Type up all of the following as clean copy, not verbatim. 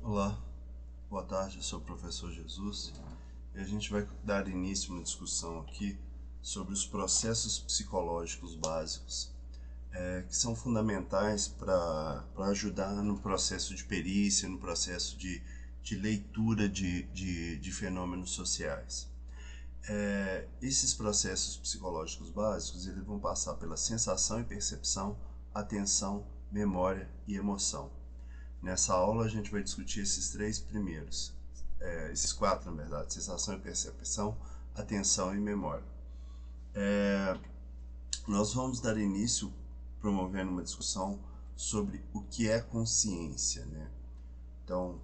Olá, boa tarde, eu sou o professor Jesus e a gente vai dar início a uma discussão aqui sobre os processos psicológicos básicos que são fundamentais para ajudar no processo de perícia, no processo de leitura de fenômenos sociais. Esses processos psicológicos básicos eles vão passar pela sensação e percepção, atenção, memória e emoção. Nessa aula a gente vai discutir esses três primeiros, esses quatro na verdade, sensação e percepção, atenção e memória. Nós vamos dar início promovendo uma discussão sobre o que é consciência, né? Então,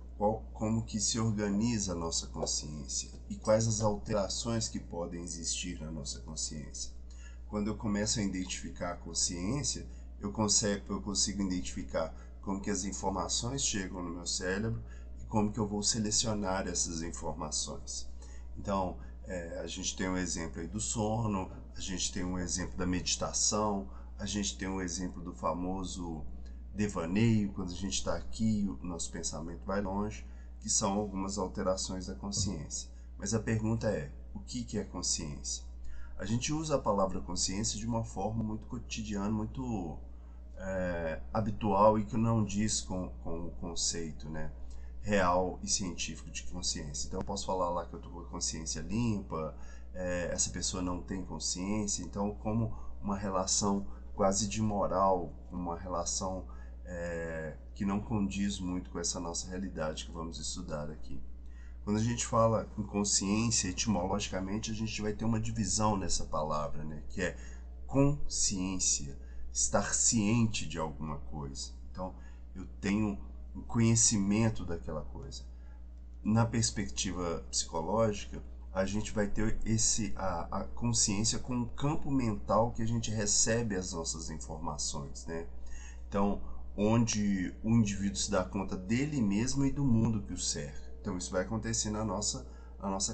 como que se organiza a nossa consciência e quais as alterações que podem existir na nossa consciência. Quando eu começo a identificar a consciência, eu consigo identificar como que as informações chegam no meu cérebro e como que eu vou selecionar essas informações. Então, a gente tem um exemplo aí do sono, a gente tem um exemplo da meditação, a gente tem um exemplo do famoso devaneio, quando a gente está aqui o nosso pensamento vai longe, que são algumas alterações da consciência. Mas a pergunta é, o que é consciência? A gente usa a palavra consciência de uma forma muito cotidiana, muito habitual e que não diz com o conceito, né, real e científico de consciência. Então eu posso falar lá que eu estou com a consciência limpa, essa pessoa não tem consciência, então como uma relação quase de moral, uma relação que não condiz muito com essa nossa realidade que vamos estudar aqui. Quando a gente fala em consciência, etimologicamente, a gente vai ter uma divisão nessa palavra, né, que é consciência, estar ciente de alguma coisa. Então, eu tenho um conhecimento daquela coisa. Na perspectiva psicológica, a gente vai ter a consciência com um campo mental que a gente recebe as nossas informações, né? Então, onde o indivíduo se dá conta dele mesmo e do mundo que o cerca. Então, isso vai acontecer na nossa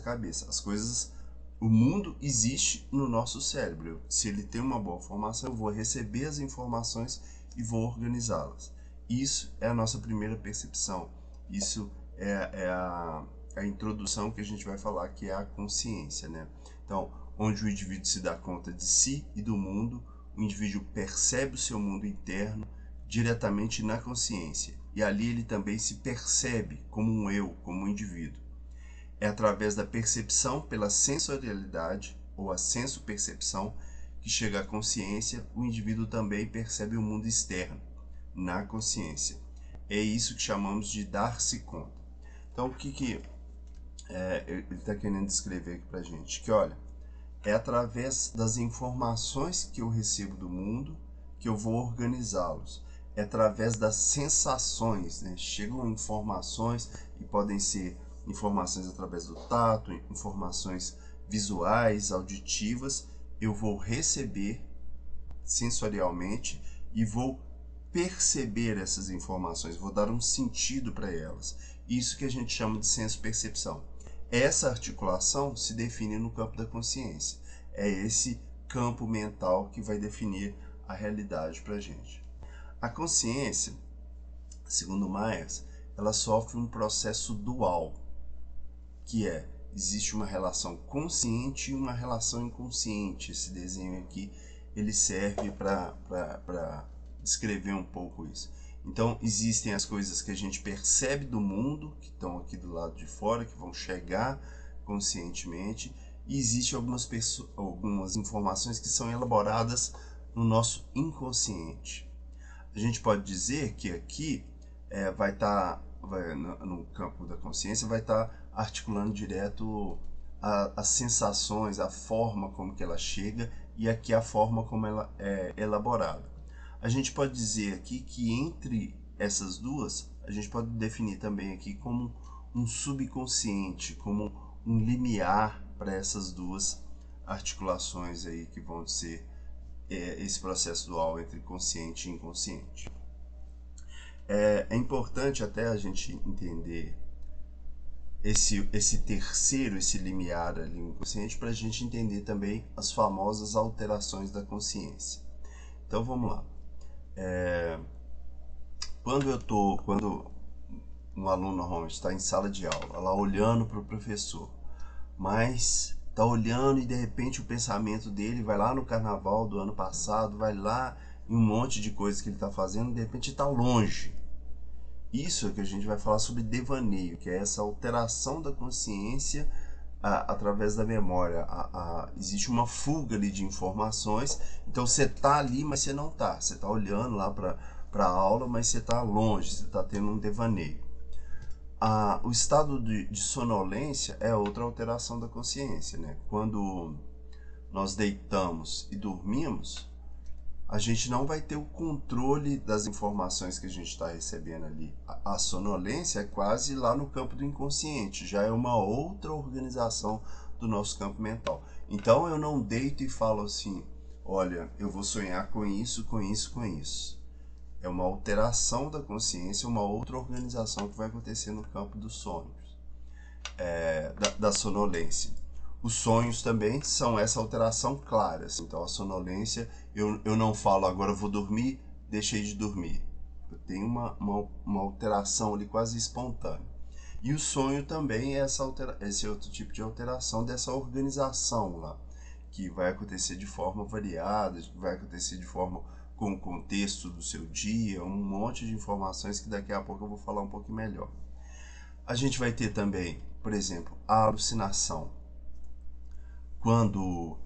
cabeça. As coisas, o mundo existe no nosso cérebro. Se ele tem uma boa formação, eu vou receber as informações e vou organizá-las. Isso é a nossa primeira percepção. Isso é a introdução que a gente vai falar, que é a consciência, né? Então, onde o indivíduo se dá conta de si e do mundo, o indivíduo percebe o seu mundo interno diretamente na consciência. E ali ele também se percebe como um eu, como um indivíduo. É através da percepção pela sensorialidade, ou a senso-percepção, que chega à consciência, o indivíduo também percebe o mundo externo, na consciência. É isso que chamamos de dar-se conta. Então, o que ele está querendo descrever aqui para a gente? Que, olha, é através das informações que eu recebo do mundo que eu vou organizá-los. É através das sensações, né? Chegam informações e podem ser informações através do tato, informações visuais, auditivas. Eu vou receber sensorialmente e vou perceber essas informações, vou dar um sentido para elas. Isso que a gente chama de senso-percepção. Essa articulação se define no campo da consciência. É esse campo mental que vai definir a realidade para a gente. A consciência, segundo Myers, ela sofre um processo dual, que existe uma relação consciente e uma relação inconsciente. Esse desenho aqui ele serve para descrever um pouco isso. Então, existem as coisas que a gente percebe do mundo, que estão aqui do lado de fora, que vão chegar conscientemente, e existem algumas informações que são elaboradas no nosso inconsciente. A gente pode dizer que aqui vai estar, no campo da consciência, vai estar articulando direto as sensações, a forma como que ela chega, e aqui a forma como ela é elaborada. A gente pode dizer aqui que entre essas duas, a gente pode definir também aqui como um subconsciente, como um limiar para essas duas articulações aí que vão ser esse processo dual entre consciente e inconsciente. É importante até a gente entender esse terceiro, esse limiar ali inconsciente, para a gente entender também as famosas alterações da consciência. Então vamos lá. Quando um aluno normalmente está em sala de aula, lá olhando para o professor, mas está olhando e de repente o pensamento dele vai lá no carnaval do ano passado, vai lá em um monte de coisas que ele está fazendo, de repente está longe. Isso é que a gente vai falar sobre devaneio, que é essa alteração da consciência através da memória. Existe uma fuga ali de informações, então você está ali, mas você não está. Você está olhando lá para a aula, mas você está longe, você está tendo um devaneio. O estado de sonolência é outra alteração da consciência, né? Quando nós deitamos e dormimos, a gente não vai ter o controle das informações que a gente está recebendo ali. A sonolência é quase lá no campo do inconsciente, já é uma outra organização do nosso campo mental. Então eu não deito e falo assim, olha, eu vou sonhar com isso, com isso, com isso. É uma alteração da consciência, uma outra organização que vai acontecer no campo dos sonhos, da sonolência. Os sonhos também são essa alteração clara. Então a sonolência, eu não falo agora eu vou dormir, deixei de dormir. Eu tenho uma alteração ali quase espontânea. E o sonho também é esse outro tipo de alteração dessa organização lá, que vai acontecer de forma variada, vai acontecer de forma com o contexto do seu dia, um monte de informações que daqui a pouco eu vou falar um pouco melhor. A gente vai ter também, por exemplo, a alucinação. Quando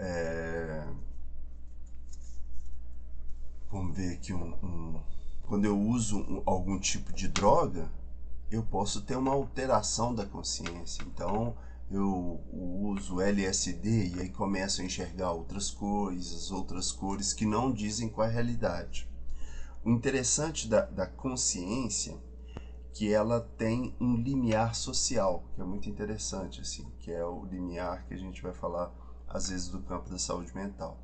vamos ver aqui quando eu uso algum tipo de droga, eu posso ter uma alteração da consciência. Então eu uso LSD e aí começo a enxergar outras coisas, outras cores que não dizem qual é a realidade. O interessante da consciência que ela tem um limiar social, que é muito interessante, assim, que é o limiar que a gente vai falar às vezes do campo da saúde mental.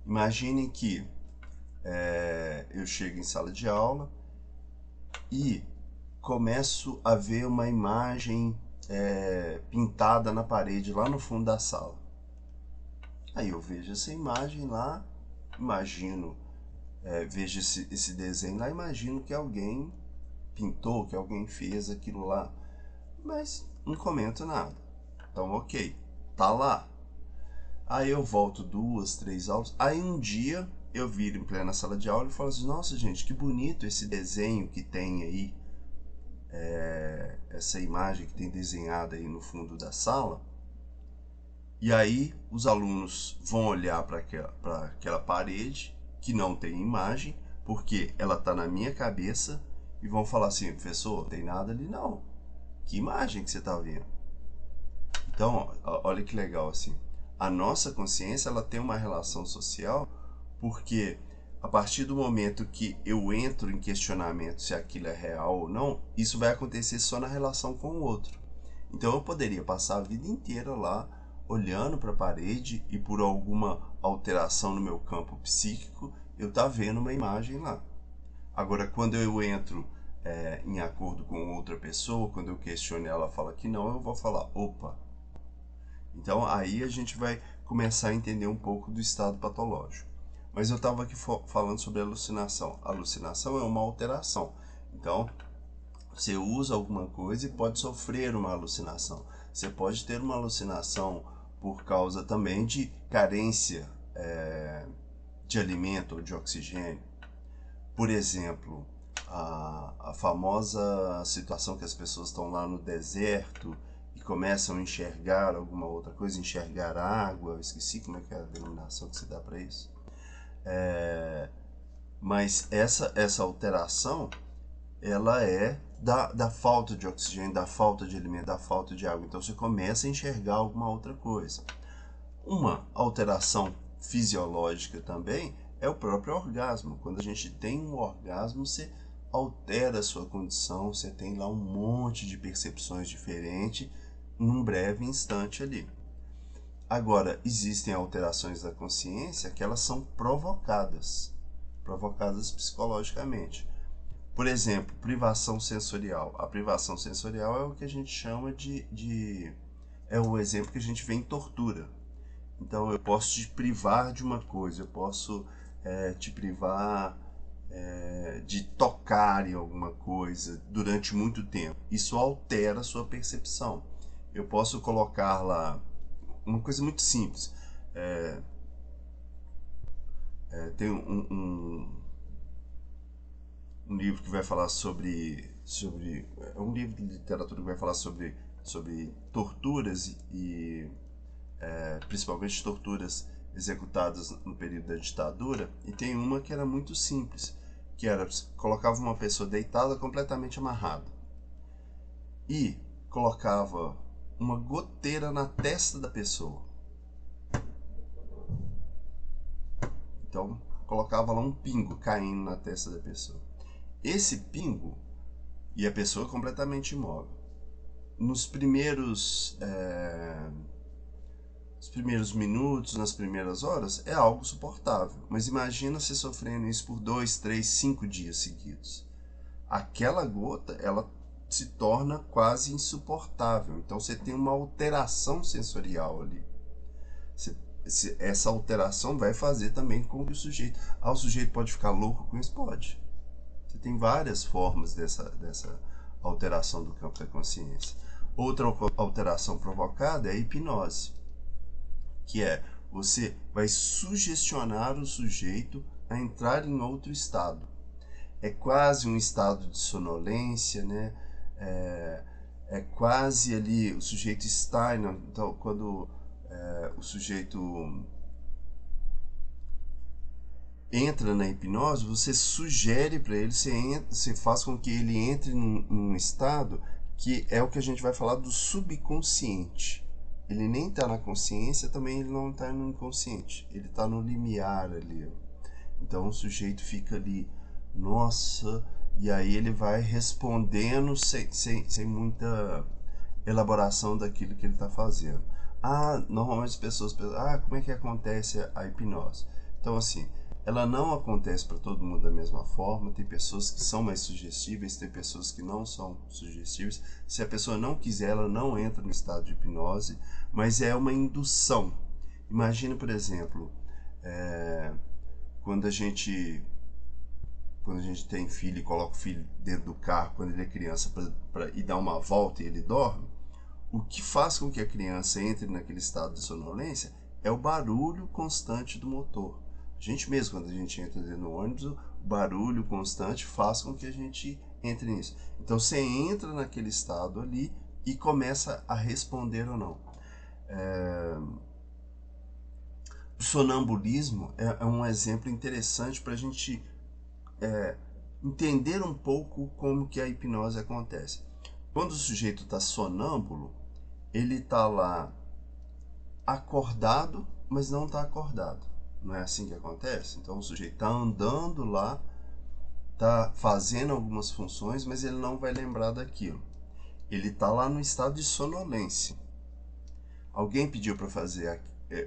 Imaginem que eu chego em sala de aula e começo a ver uma imagem pintada na parede lá no fundo da sala. Aí eu vejo essa imagem lá, imagino, vejo esse desenho lá, imagino que alguém pintou, que alguém fez aquilo lá, mas não comento nada. Então, ok, tá lá. Aí eu volto 2, 3 aulas. Aí um dia eu viro em plena sala de aula e falo assim, nossa gente, que bonito esse desenho que tem aí, essa imagem que tem desenhada aí no fundo da sala. E aí os alunos vão olhar para aquela parede que não tem imagem, porque ela está na minha cabeça, e vão falar assim, professor, não tem nada ali não. Que imagem que você está vendo? Então, olha que legal assim. A nossa consciência ela tem uma relação social, porque a partir do momento que eu entro em questionamento se aquilo é real ou não, isso vai acontecer só na relação com o outro. Então eu poderia passar a vida inteira lá olhando para a parede e por alguma alteração no meu campo psíquico eu tá vendo uma imagem lá. Agora quando eu entro em acordo com outra pessoa, quando eu questiono ela fala que não, eu vou falar, opa. Então aí a gente vai começar a entender um pouco do estado patológico. Mas eu estava aqui falando sobre alucinação. A alucinação é uma alteração. Então você usa alguma coisa e pode sofrer uma alucinação. Você pode ter uma alucinação por causa também de carência de alimento ou de oxigênio. Por exemplo, a famosa situação que as pessoas estão lá no deserto e começam a enxergar alguma outra coisa, enxergar água, eu esqueci como é que é a denominação que se dá para isso. Mas essa alteração, ela é da falta de oxigênio, da falta de alimento, da falta de água. Então você começa a enxergar alguma outra coisa. Uma alteração fisiológica também é o próprio orgasmo. Quando a gente tem um orgasmo, você altera a sua condição, você tem lá um monte de percepções diferentes num breve instante ali. Agora, existem alterações da consciência que elas são provocadas psicologicamente. Por exemplo, privação sensorial. A privação sensorial é o que a gente chama é o exemplo que a gente vê em tortura. Então eu posso te privar de uma coisa, eu posso te privar de tocar em alguma coisa durante muito tempo. Isso altera a sua percepção. Eu posso colocar lá uma coisa muito simples. Tem um livro que vai falar sobre é um livro de literatura que vai falar sobre torturas e principalmente torturas executadas no período da ditadura, e tem uma que era muito simples, que era colocava uma pessoa deitada completamente amarrada e colocava uma goteira na testa da pessoa. Então colocava lá um pingo caindo na testa da pessoa. Esse pingo, e a pessoa completamente imóvel, nos primeiros minutos, nas primeiras horas, é algo suportável. Mas imagina você sofrendo isso por 2, 3, 5 dias seguidos. Aquela gota, ela se torna quase insuportável. Então você tem uma alteração sensorial ali. Essa alteração vai fazer também com que o sujeito pode ficar louco com isso? Pode. Você tem várias formas dessa alteração do campo da consciência. Outra alteração provocada é a hipnose, que é você vai sugestionar o sujeito a entrar em outro estado. É quase um estado de sonolência, né? É quase ali o sujeito está, então quando o sujeito entra na hipnose, você sugere para ele, você faz com que ele entre num estado que é o que a gente vai falar do subconsciente. Ele nem está na consciência, também ele não está no inconsciente, ele está no limiar ali. Então o sujeito fica ali, nossa, e aí ele vai respondendo sem muita elaboração daquilo que ele está fazendo. Normalmente as pessoas pensam, como é que acontece a hipnose? Então assim, ela não acontece para todo mundo da mesma forma. Tem pessoas que são mais sugestíveis, tem pessoas que não são sugestíveis. Se a pessoa não quiser, ela não entra no estado de hipnose, mas é uma indução. Imagina, por exemplo, quando a gente tem filho e coloca o filho dentro do carro quando ele é criança para ir dar uma volta e ele dorme, o que faz com que a criança entre naquele estado de sonolência é o barulho constante do motor. A gente mesmo, quando a gente entra dentro do ônibus, o barulho constante faz com que a gente entre nisso. Então você entra naquele estado ali e começa a responder ou não. O sonambulismo é um exemplo interessante para a gente entender um pouco como que a hipnose acontece. Quando o sujeito está sonâmbulo, ele está lá acordado, mas não está acordado. Não é assim que acontece? Então o sujeito está andando lá, está fazendo algumas funções, mas ele não vai lembrar daquilo. Ele está lá no estado de sonolência. Alguém pediu para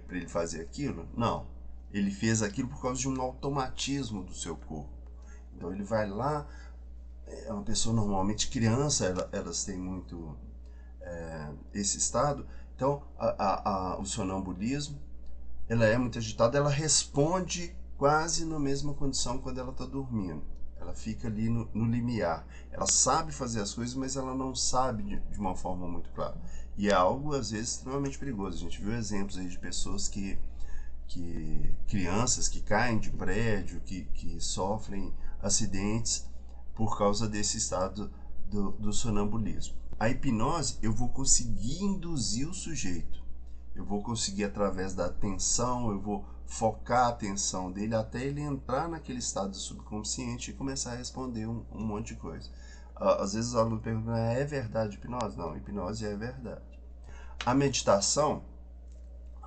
ele fazer aquilo? Não. Ele fez aquilo por causa de um automatismo do seu corpo. Então ele vai lá, é uma pessoa normalmente criança, elas têm muito esse estado. Então o sonambulismo, ela é muito agitada, ela responde quase na mesma condição quando ela está dormindo. Ela fica ali no limiar. Ela sabe fazer as coisas, mas ela não sabe de uma forma muito clara. E é algo, às vezes, extremamente perigoso. A gente viu exemplos aí de pessoas crianças que caem de prédio, que sofrem acidentes por causa desse estado do sonambulismo. A hipnose, eu vou conseguir induzir o sujeito. Eu vou conseguir, através da atenção, eu vou focar a atenção dele até ele entrar naquele estado subconsciente e começar a responder um monte de coisa. Às vezes o aluno pergunta, é verdade hipnose? Não, hipnose é verdade. A meditação,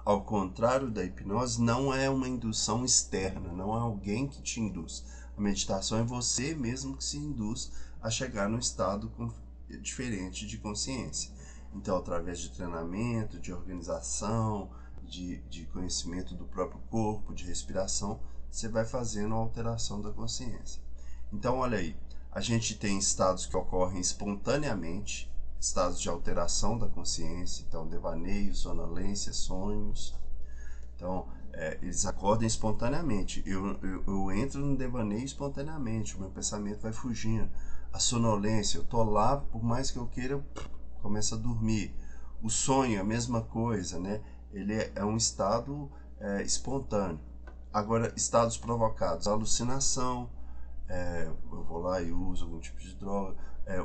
ao contrário da hipnose, não é uma indução externa, não é alguém que te induz. A meditação é você mesmo que se induz a chegar num estado diferente de consciência. Então, através de treinamento, de organização, de conhecimento do próprio corpo, de respiração, você vai fazendo a alteração da consciência. Então, olha aí, a gente tem estados que ocorrem espontaneamente, estados de alteração da consciência, então devaneios, sonolência, sonhos. Então, Eles acordam espontaneamente. Eu entro no devaneio espontaneamente, o meu pensamento vai fugindo. A sonolência, eu tô lá, por mais que eu queira, eu começo a dormir. O sonho, a mesma coisa, né? Ele é um estado espontâneo. Agora, estados provocados, alucinação, eu vou lá e uso algum tipo de droga,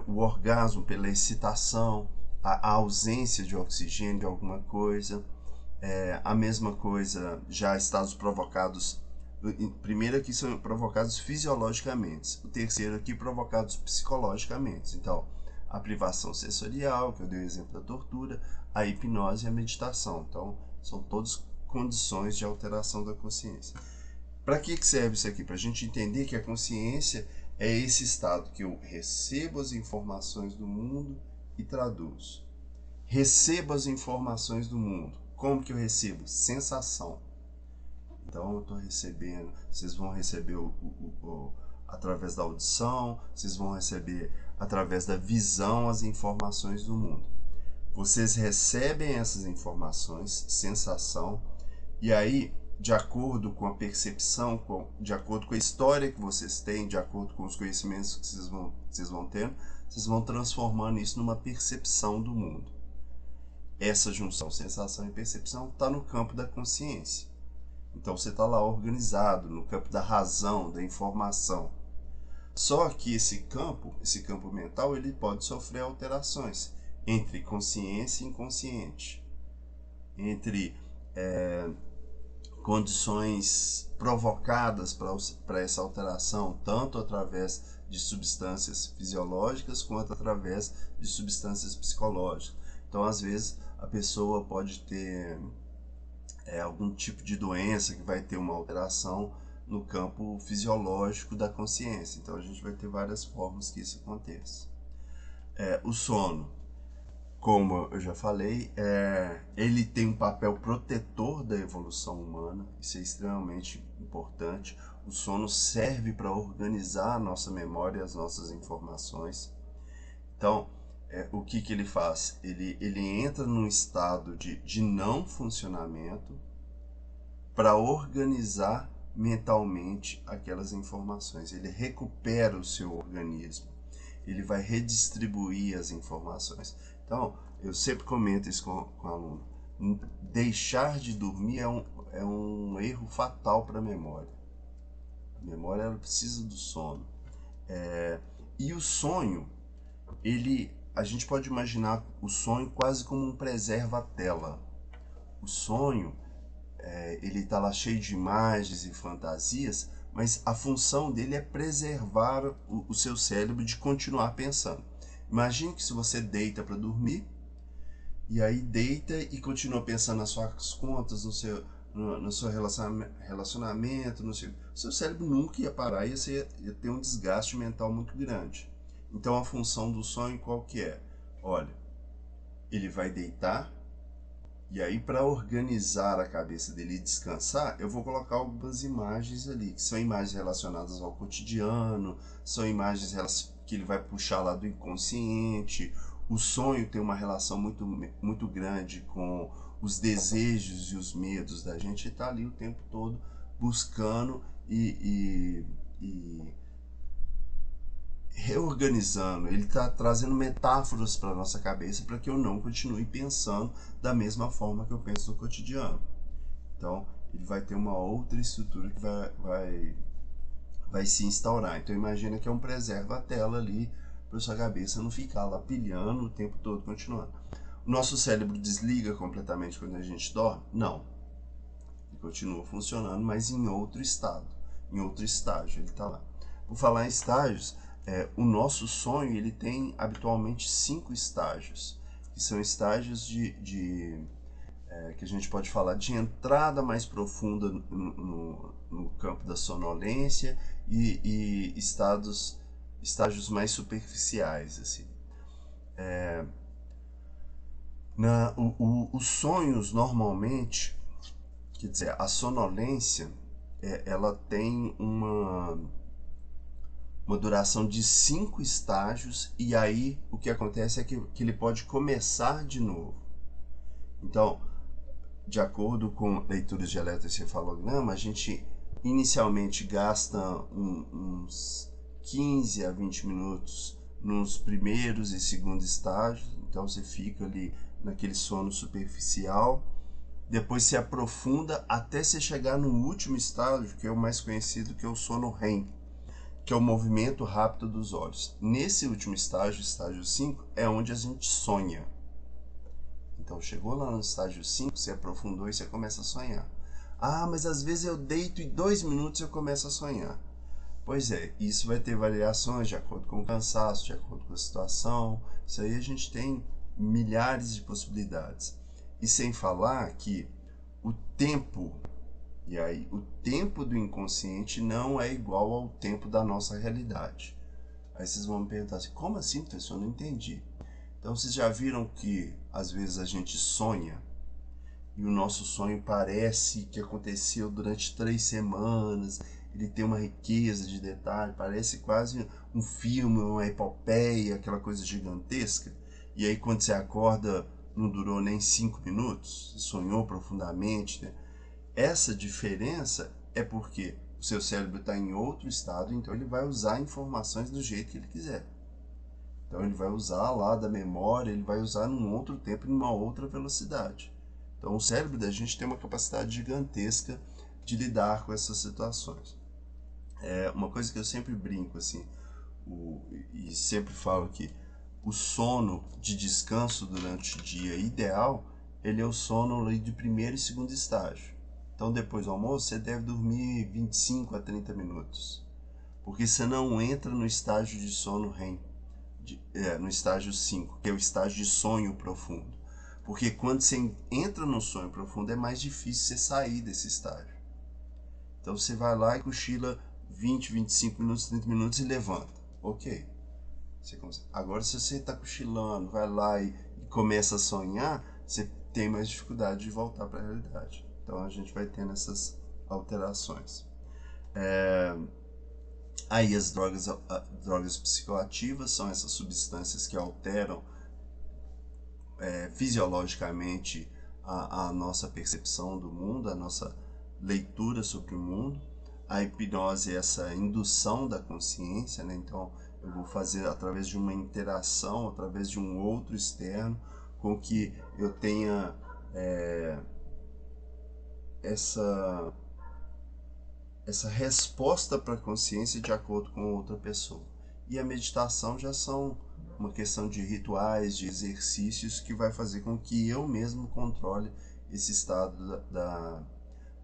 o orgasmo pela excitação, a ausência de oxigênio de alguma coisa, a mesma coisa, já estados provocados. Primeiro aqui são provocados fisiologicamente, o terceiro aqui provocados psicologicamente. Então, a privação sensorial, que eu dei o exemplo da tortura, a hipnose e a meditação. Então, são todas condições de alteração da consciência. Para que serve isso aqui? Para a gente entender que a consciência é esse estado que eu recebo as informações do mundo e traduzo. Recebo as informações do mundo. Como que eu recebo? Sensação. Então eu estou recebendo, vocês vão receber através da audição, vocês vão receber através da visão as informações do mundo. Vocês recebem essas informações, sensação, e aí, de acordo com a percepção, de acordo com a história que vocês têm, de acordo com os conhecimentos que vocês vão tendo, vocês vão transformando isso numa percepção do mundo. Essa junção, sensação e percepção, está no campo da consciência. Então você está lá organizado, no campo da razão, da informação. Só que esse campo mental, ele pode sofrer alterações entre consciência e inconsciente, entre condições provocadas para essa alteração, tanto através de substâncias fisiológicas quanto através de substâncias psicológicas. Então, às vezes, a pessoa pode ter algum tipo de doença que vai ter uma alteração no campo fisiológico da consciência. Então, a gente vai ter várias formas que isso aconteça. O sono, como eu já falei, ele tem um papel protetor da evolução humana. Isso é extremamente importante. O sono serve para organizar a nossa memória e as nossas informações. Então, o que ele faz? Ele entra num estado de não funcionamento para organizar mentalmente aquelas informações. Ele recupera o seu organismo. Ele vai redistribuir as informações. Então, eu sempre comento isso com o aluno. Deixar de dormir é um erro fatal para a memória. A memória ela precisa do sono. E o sonho, a gente pode imaginar o sonho quase como um preserva-tela. O sonho, ele está lá cheio de imagens e fantasias, mas a função dele é preservar o seu cérebro de continuar pensando. Imagine que se você deita para dormir, e aí deita e continua pensando nas suas contas, no seu relacionamento, o seu cérebro nunca ia parar, ia ter um desgaste mental muito grande. Então a função do sonho qual que é? Olha, ele vai deitar, e aí para organizar a cabeça dele e descansar, eu vou colocar algumas imagens ali, que são imagens relacionadas ao cotidiano, são imagens que ele vai puxar lá do inconsciente. O sonho tem uma relação muito, muito grande com os desejos e os medos da gente, está ali o tempo todo buscando e reorganizando. Ele está trazendo metáforas para a nossa cabeça para que eu não continue pensando da mesma forma que eu penso no cotidiano. Então, ele vai ter uma outra estrutura que vai se instaurar. Então, imagina que é um preserva-tela ali para sua cabeça não ficar lá pilhando o tempo todo, continuando. O nosso cérebro desliga completamente quando a gente dorme? Não. Ele continua funcionando, mas em outro estado, em outro estágio, ele está lá. Por falar em estágios, o nosso sonho ele tem habitualmente 5 estágios, que são estágios que a gente pode falar de entrada mais profunda no campo da sonolência e estágios mais superficiais, assim. Os sonhos normalmente, quer dizer, a sonolência, ela tem uma duração de 5 estágios, e aí o que acontece é que ele pode começar de novo. Então, de acordo com leituras de eletroencefalograma, a gente inicialmente gasta uns 15 a 20 minutos nos primeiros e segundos estágios, então você fica ali naquele sono superficial, depois se aprofunda até você chegar no último estágio, que é o mais conhecido, que é o sono REM, que é o movimento rápido dos olhos. Nesse último estágio, estágio 5, é onde a gente sonha. Então chegou lá no estágio 5, você aprofundou e você começa a sonhar. Ah, mas às vezes eu deito e 2 minutos eu começo a sonhar. Pois é, isso vai ter variações de acordo com o cansaço, de acordo com a situação. Isso aí a gente tem milhares de possibilidades. E sem falar que o tempo, e aí o tempo do inconsciente não é igual ao tempo da nossa realidade. Aí vocês vão me perguntar assim, como assim, pessoal? Não entendi. Então vocês já viram que às vezes a gente sonha e o nosso sonho parece que aconteceu durante 3 semanas, ele tem uma riqueza de detalhe, parece quase um filme, uma epopeia, aquela coisa gigantesca. E aí quando você acorda, não durou nem 5 minutos, você sonhou profundamente, né? Essa diferença é porque o seu cérebro está em outro estado, então ele vai usar informações do jeito que ele quiser. Então ele vai usar lá da memória, ele vai usar num outro tempo e numa outra velocidade. Então o cérebro da gente tem uma capacidade gigantesca de lidar com essas situações. Uma coisa que eu sempre brinco assim, e sempre falo que o sono de descanso durante o dia ideal, ele é o sono ali de primeiro e segundo estágio. Então depois do almoço você deve dormir 25 a 30 minutos, porque você não entra no estágio de sono REM, no estágio 5, que é o estágio de sonho profundo. Porque quando você entra no sonho profundo é mais difícil você sair desse estágio. Então você vai lá e cochila 20, 25 minutos, 30 minutos e levanta. Ok. Agora se você está cochilando, vai lá e começa a sonhar, você tem mais dificuldade de voltar para a realidade. Então a gente vai tendo essas alterações. Aí as drogas psicoativas são essas substâncias que alteram fisiologicamente a nossa percepção do mundo, a nossa leitura sobre o mundo. A hipnose é essa indução da consciência, né? Então eu vou fazer através de uma interação, através de um outro externo, com que eu tenha essa resposta para a consciência de acordo com outra pessoa. E a meditação já são uma questão de rituais, de exercícios que vai fazer com que eu mesmo controle esse estado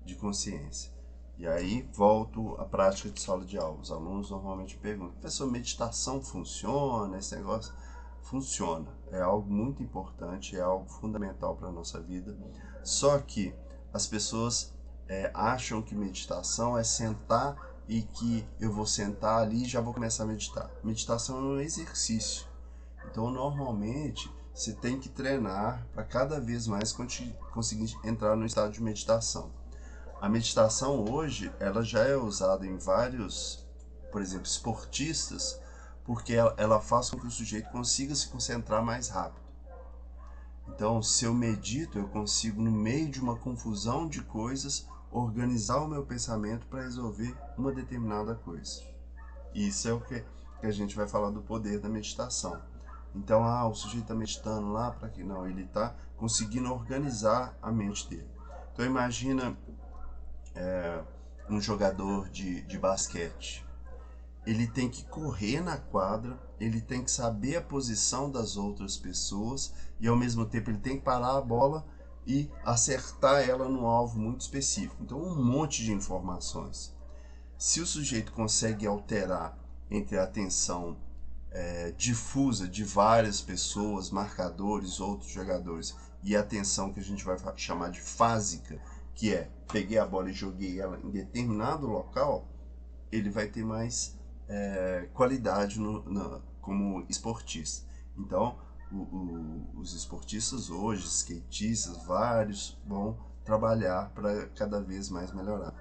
de consciência. E aí volto à prática de sala de aula. Os alunos normalmente perguntam, professor, meditação funciona? Esse negócio funciona. É algo muito importante, é algo fundamental para a nossa vida. Só que as pessoas acham que meditação é sentar e que eu vou sentar ali e já vou começar a meditar. Meditação é um exercício. Então, normalmente, você tem que treinar para cada vez mais conseguir entrar no estado de meditação. A meditação hoje, ela já é usada em vários, por exemplo, esportistas, porque ela faz com que o sujeito consiga se concentrar mais rápido. Então, se eu medito, eu consigo, no meio de uma confusão de coisas, organizar o meu pensamento para resolver uma determinada coisa. Isso é o que a gente vai falar do poder da meditação. Então, o sujeito está meditando lá para quê? Não, ele está conseguindo organizar a mente dele. Então, imagina um jogador de basquete. Ele tem que correr na quadra, ele tem que saber a posição das outras pessoas e ao mesmo tempo ele tem que parar a bola e acertar ela num alvo muito específico. Então, um monte de informações. Se o sujeito consegue alterar entre a atenção difusa de várias pessoas, marcadores, outros jogadores, e a atenção que a gente vai chamar de fásica, que é peguei a bola e joguei ela em determinado local, ele vai ter mais qualidade como esportista. Então, os esportistas hoje, skatistas, vários, vão trabalhar para cada vez mais melhorar.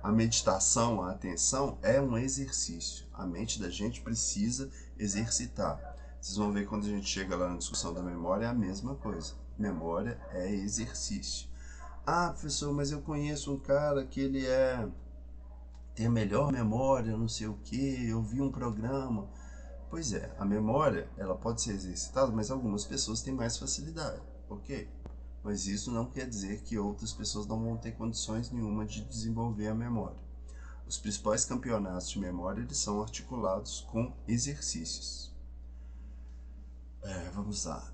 A meditação, a atenção é um exercício. A mente da gente precisa exercitar. Vocês vão ver quando a gente chega lá na discussão da memória, é a mesma coisa. Memória é exercício. Ah, professor, mas eu conheço um cara que ele tem a melhor memória, não sei o que, eu vi um programa. Pois é, a memória, ela pode ser exercitada, mas algumas pessoas têm mais facilidade, ok? Mas isso não quer dizer que outras pessoas não vão ter condições nenhuma de desenvolver a memória. Os principais campeonatos de memória, eles são articulados com exercícios. Vamos lá.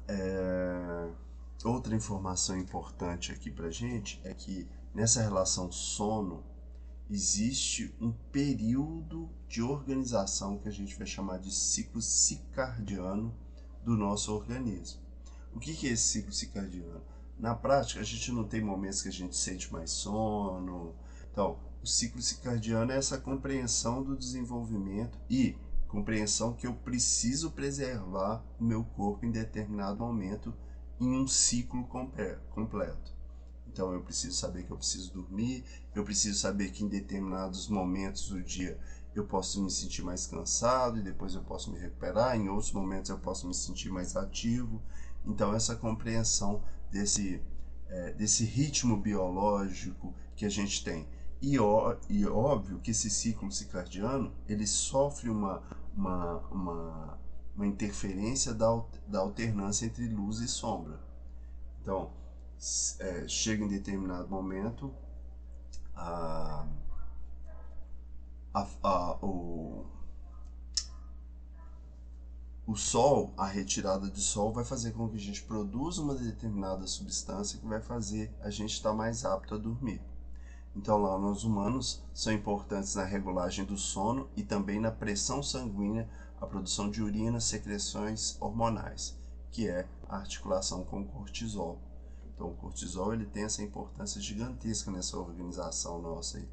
Outra informação importante aqui pra gente é que nessa relação sono existe um período de organização que a gente vai chamar de ciclo circadiano do nosso organismo. O que é esse ciclo circadiano? Na prática, a gente não tem momentos que a gente sente mais sono. Então, o ciclo circadiano é essa compreensão do desenvolvimento e compreensão que eu preciso preservar o meu corpo em determinado momento em um ciclo completo. Então eu preciso saber que eu preciso dormir, eu preciso saber que em determinados momentos do dia eu posso me sentir mais cansado e depois eu posso me recuperar, em outros momentos eu posso me sentir mais ativo. Então essa compreensão desse ritmo biológico que a gente tem. E óbvio que esse ciclo circadiano ele sofre uma interferência da alternância entre luz e sombra. Então, chega em determinado momento, a, o sol, a retirada de sol vai fazer com que a gente produza uma determinada substância que vai fazer a gente estar mais apto a dormir. Então, lá nos humanos, são importantes na regulagem do sono e também na pressão sanguínea, a produção de urina, secreções hormonais, que é a articulação com o cortisol. Então, o cortisol ele tem essa importância gigantesca nessa organização nossa aí.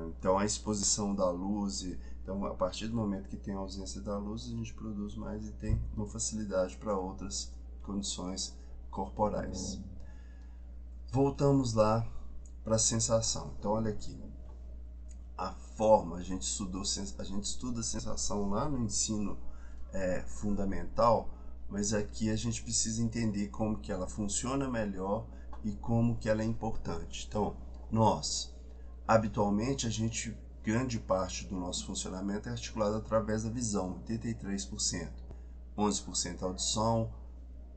Então, a exposição da luz, então a partir do momento que tem a ausência da luz, a gente produz mais e tem uma facilidade para outras condições corporais. Voltamos lá para a sensação. Então, olha aqui, a forma, a gente estuda a sensação lá no ensino fundamental, mas aqui a gente precisa entender como que ela funciona melhor e como que ela é importante. Então, habitualmente, grande parte do nosso funcionamento é articulado através da visão, 83%, 11% audição,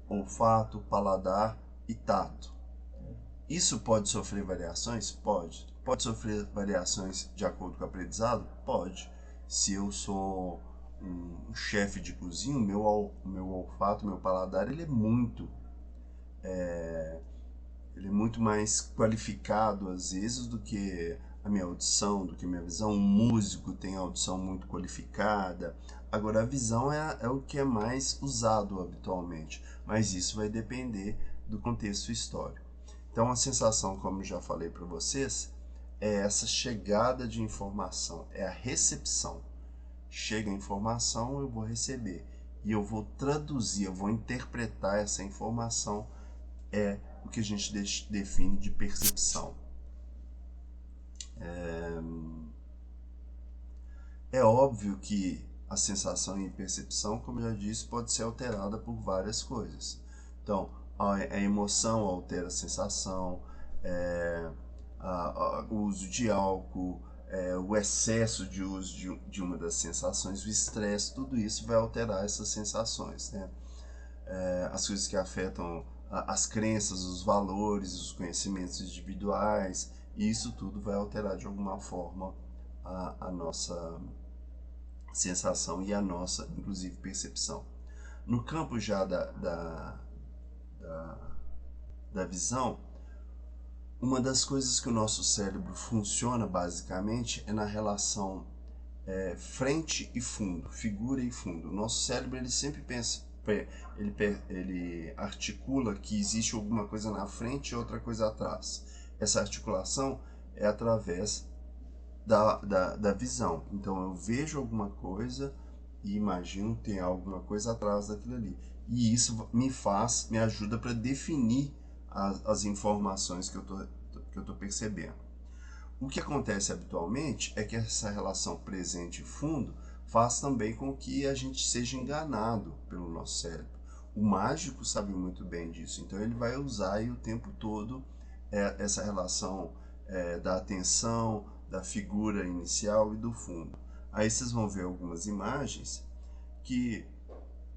olfato, paladar e tato. Isso pode sofrer variações? Pode. Pode sofrer variações de acordo com o aprendizado? Pode. Se eu sou um chefe de cozinha, o meu olfato, meu paladar, ele é muito mais qualificado às vezes do que a minha audição, do que a minha visão. Um músico tem a audição muito qualificada. Agora, a visão é o que é mais usado habitualmente, mas isso vai depender do contexto histórico. Então, a sensação, como já falei para vocês, é essa chegada de informação, é a recepção. Chega a informação, eu vou receber e eu vou traduzir, eu vou interpretar essa informação, é o que a gente define de percepção. É óbvio que a sensação e percepção, como eu já disse, pode ser alterada por várias coisas. Então, a emoção altera a sensação, o uso de álcool, o excesso de uso de uma das sensações, o estresse, tudo isso vai alterar essas sensações, né? As coisas que afetam as crenças, os valores, os conhecimentos individuais, e isso tudo vai alterar de alguma forma a nossa sensação e a nossa, inclusive, percepção. No campo já da visão, uma das coisas que o nosso cérebro funciona basicamente é na relação frente e fundo, figura e fundo. O nosso cérebro ele sempre pensa, ele articula que existe alguma coisa na frente e outra coisa atrás. Essa articulação é através da visão. Então eu vejo alguma coisa e imagino que tem alguma coisa atrás daquilo ali. E isso me ajuda para definir as informações que eu tô percebendo. O que acontece habitualmente é que essa relação presente e fundo faz também com que a gente seja enganado pelo nosso cérebro. O mágico sabe muito bem disso, então ele vai usar aí o tempo todo essa relação da atenção, da figura inicial e do fundo. Aí vocês vão ver algumas imagens que,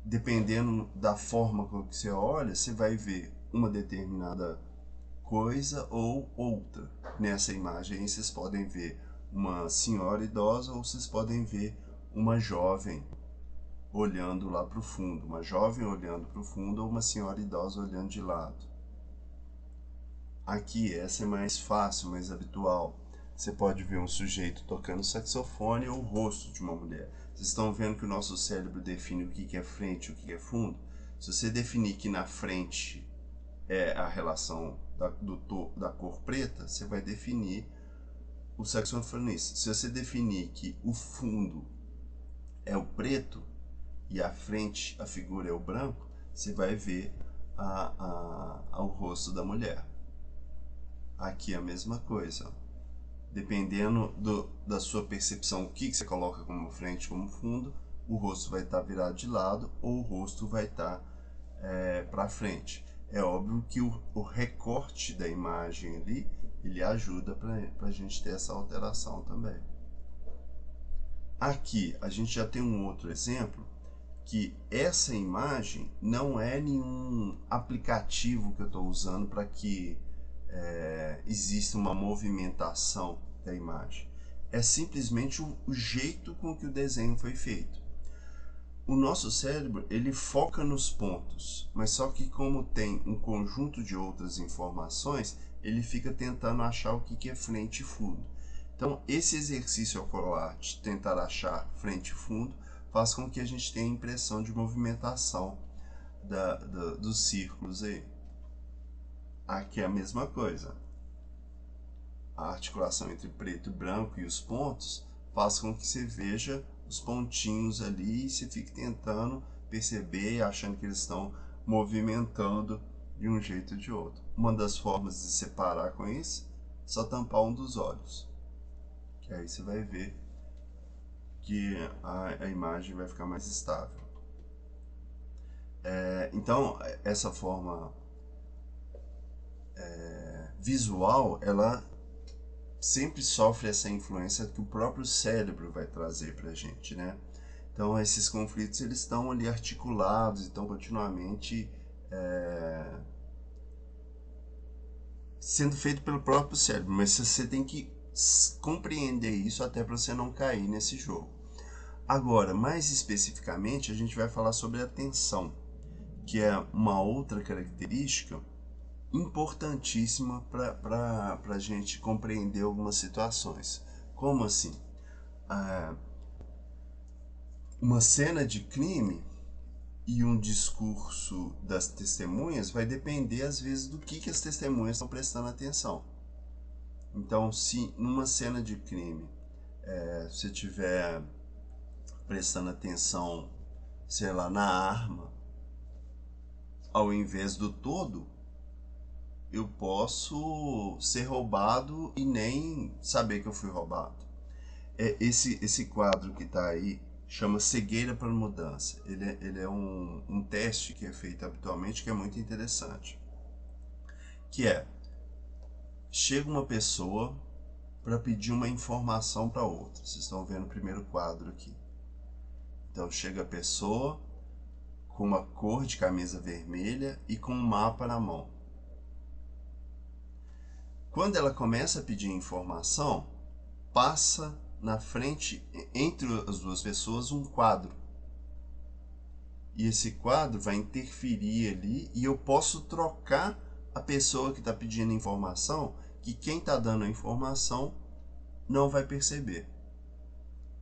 dependendo da forma com que você olha, você vai ver uma determinada coisa ou outra. Nessa imagem aí vocês podem ver uma senhora idosa ou vocês podem ver uma jovem olhando lá para o fundo, uma jovem olhando para o fundo ou uma senhora idosa olhando de lado. Aqui essa é mais fácil, mais habitual. Você pode ver um sujeito tocando saxofone ou o rosto de uma mulher. Vocês estão vendo que o nosso cérebro define o que é frente e o que é fundo? Se você definir que na frente é a relação da cor preta, você vai definir o saxofonista. Se você definir que o fundo é o preto e a frente, a figura é o branco, você vai ver o rosto da mulher. Aqui é a mesma coisa. Dependendo da sua percepção, o que você coloca como frente, como fundo, o rosto vai estar virado de lado ou o rosto vai estar para frente. É óbvio que o recorte da imagem ali, ele ajuda para a gente ter essa alteração também. Aqui a gente já tem um outro exemplo, que essa imagem não é nenhum aplicativo que eu estou usando para que existe uma movimentação da imagem. É simplesmente o jeito com que o desenho foi feito. O nosso cérebro, ele foca nos pontos, mas só que como tem um conjunto de outras informações, ele fica tentando achar o que é frente e fundo. Então, esse exercício ocular de tentar achar frente e fundo faz com que a gente tenha a impressão de movimentação dos círculos aí. Aqui é a mesma coisa. A articulação entre preto e branco e os pontos faz com que você veja os pontinhos ali e você fique tentando perceber, achando que eles estão movimentando de um jeito ou de outro. Uma das formas de separar com isso é só tampar um dos olhos, que aí você vai ver que a imagem vai ficar mais estável. Então, essa forma visual, ela sempre sofre essa influência que o próprio cérebro vai trazer para a gente, né? Então, esses conflitos, eles estão ali articulados, estão continuamente sendo feito pelo próprio cérebro, mas você tem que compreender isso até para você não cair nesse jogo. Agora, mais especificamente, a gente vai falar sobre a atenção, que é uma outra característica importantíssima para a gente compreender algumas situações. Como assim? Uma cena de crime e um discurso das testemunhas vai depender, às vezes, do que as testemunhas estão prestando atenção. Então, se numa cena de crime você estiver prestando atenção, sei lá, na arma, ao invés do todo, eu posso ser roubado e nem saber que eu fui roubado. Esse quadro que está aí chama Cegueira para Mudança. Ele é um teste que é feito habitualmente, que é muito interessante. Que chega uma pessoa para pedir uma informação para outra. Vocês estão vendo o primeiro quadro aqui. Então chega a pessoa com uma cor de camisa vermelha e com um mapa na mão. Quando ela começa a pedir informação, passa na frente, entre as duas pessoas, um quadro. E esse quadro vai interferir ali e eu posso trocar a pessoa que está pedindo informação, que quem está dando a informação não vai perceber.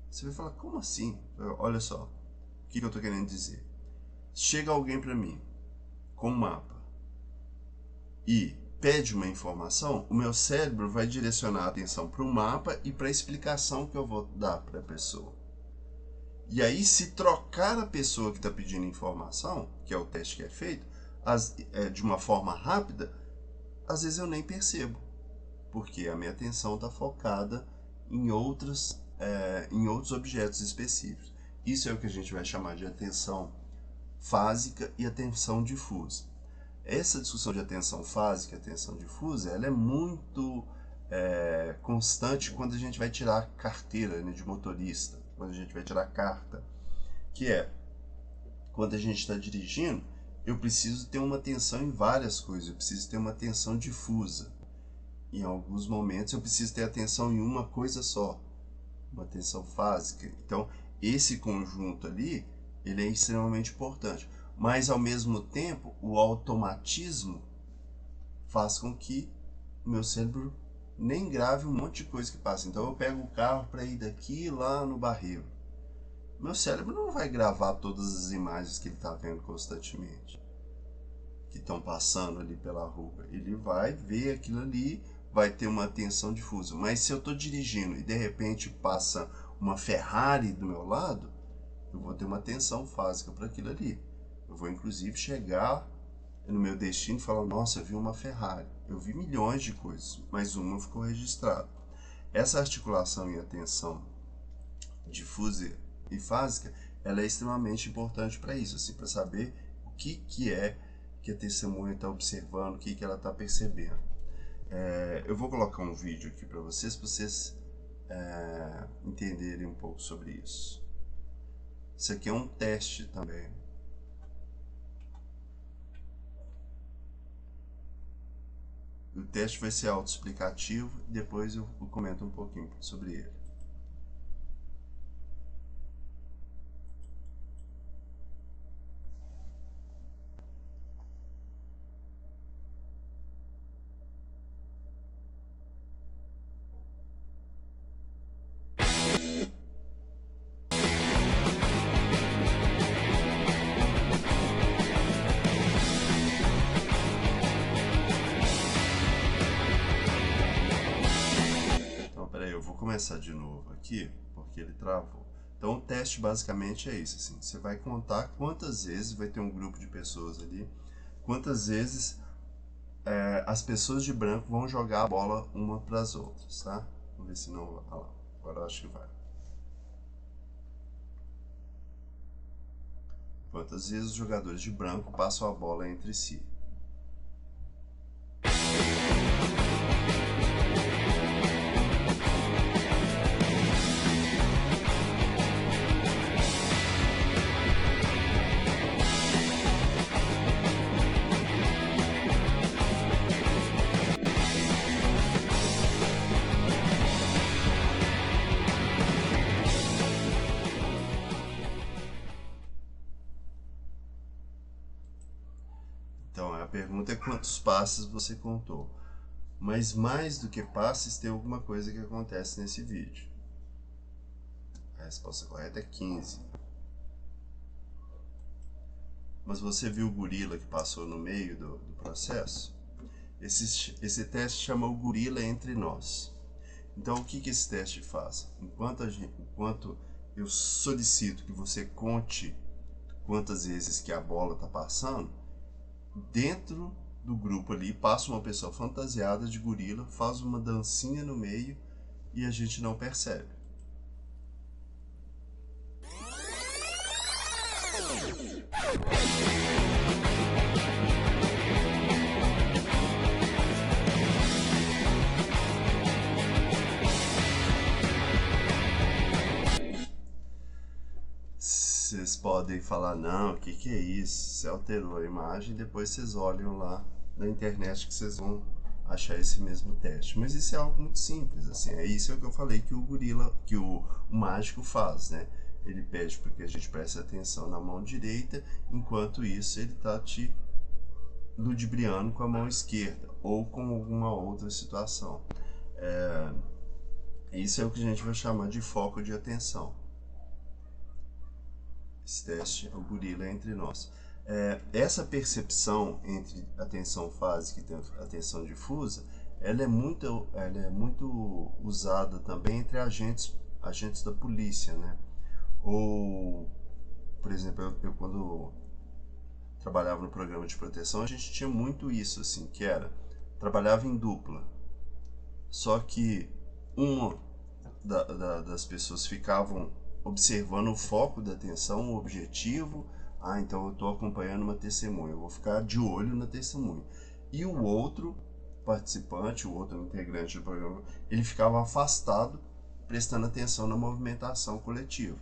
Você vai falar, como assim? Olha só, o que eu estou querendo dizer. Chega alguém para mim com um mapa e pede uma informação, o meu cérebro vai direcionar a atenção para o mapa e para a explicação que eu vou dar para a pessoa. E aí, se trocar a pessoa que está pedindo informação, que é o teste que é feito, de uma forma rápida, às vezes eu nem percebo, porque a minha atenção está focada em outros objetos específicos. Isso é o que a gente vai chamar de atenção fásica e atenção difusa. Essa discussão de atenção fásica e atenção difusa, ela é muito constante quando a gente vai tirar a carteira, né, de motorista, quando a gente vai tirar a carta, que é quando a gente está dirigindo, eu preciso ter uma atenção em várias coisas, eu preciso ter uma atenção difusa. Em alguns momentos eu preciso ter atenção em uma coisa só, uma atenção fásica. Então, esse conjunto ali, ele é extremamente importante. Mas, ao mesmo tempo, o automatismo faz com que o meu cérebro nem grave um monte de coisa que passa. Então, eu pego o carro para ir daqui lá no Barreiro. Meu cérebro não vai gravar todas as imagens que ele está vendo constantemente, que estão passando ali pela rua. Ele vai ver aquilo ali, vai ter uma atenção difusa. Mas se eu estou dirigindo e de repente passa uma Ferrari do meu lado, eu vou ter uma atenção fásica para aquilo ali. Eu vou inclusive chegar no meu destino e falar, nossa, eu vi uma Ferrari. Eu vi milhões de coisas, mas uma ficou registrada. Essa articulação e atenção difusa e fásica, ela é extremamente importante para isso, assim, para saber o que é que a testemunha está observando, o que ela está percebendo. Eu vou colocar um vídeo aqui para vocês entenderem um pouco sobre isso. Isso aqui é um teste também. O teste vai ser autoexplicativo e depois eu comento um pouquinho sobre ele. Começar de novo aqui, porque ele travou. Então o teste basicamente é isso, assim, você vai contar quantas vezes, vai ter um grupo de pessoas ali, quantas vezes as pessoas de branco vão jogar a bola uma para as outras, tá? Vamos ver se não... Ah lá, agora eu acho que vai. Quantas vezes os jogadores de branco passam a bola entre si. Então, a pergunta é quantos passes você contou. Mas mais do que passes, tem alguma coisa que acontece nesse vídeo. A resposta correta é 15. Mas você viu o gorila que passou no meio do processo? Esse teste chama o gorila entre nós. Então, o que esse teste faz? Enquanto eu solicito que você conte quantas vezes que a bola está passando, dentro do grupo ali passa uma pessoa fantasiada de gorila, faz uma dancinha no meio e a gente não percebe. Vocês podem falar, não, o que é isso? Você alterou a imagem, depois vocês olham lá na internet que vocês vão achar esse mesmo teste. Mas isso é algo muito simples, assim, é isso que eu falei que o gorila, que o mágico faz, né? Ele pede para que a gente preste atenção na mão direita, enquanto isso ele está te ludibriando com a mão esquerda, ou com alguma outra situação. Isso é o que a gente vai chamar de foco de atenção. Esse teste é o gorila entre nós. Essa percepção entre atenção fásica e atenção difusa, ela é muito usada também entre agentes da polícia, né? Ou, por exemplo, eu quando trabalhava no programa de proteção, a gente tinha muito isso, assim, que era, trabalhava em dupla, só que uma das pessoas ficavam observando o foco da atenção, o objetivo, Ah, então eu estou acompanhando uma testemunha, eu vou ficar de olho na testemunha. E o outro participante, o outro integrante do programa, ele ficava afastado, prestando atenção na movimentação coletiva.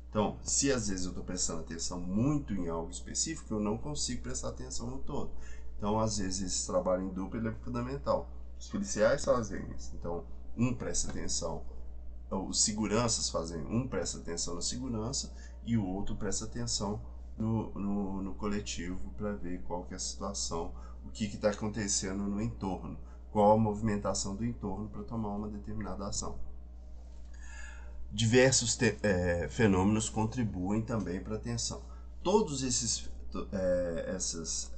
Então, se às vezes eu estou prestando atenção muito em algo específico, eu não consigo prestar atenção no todo. Então, às vezes, esse trabalho em dupla é fundamental. Os policiais fazem isso. Então, um presta atenção, os seguranças fazem, um presta atenção na segurança e o outro presta atenção no coletivo para ver qual que é a situação, o que está acontecendo no entorno, qual a movimentação do entorno para tomar uma determinada ação. Diversos fenômenos contribuem também para a atenção. Todos essas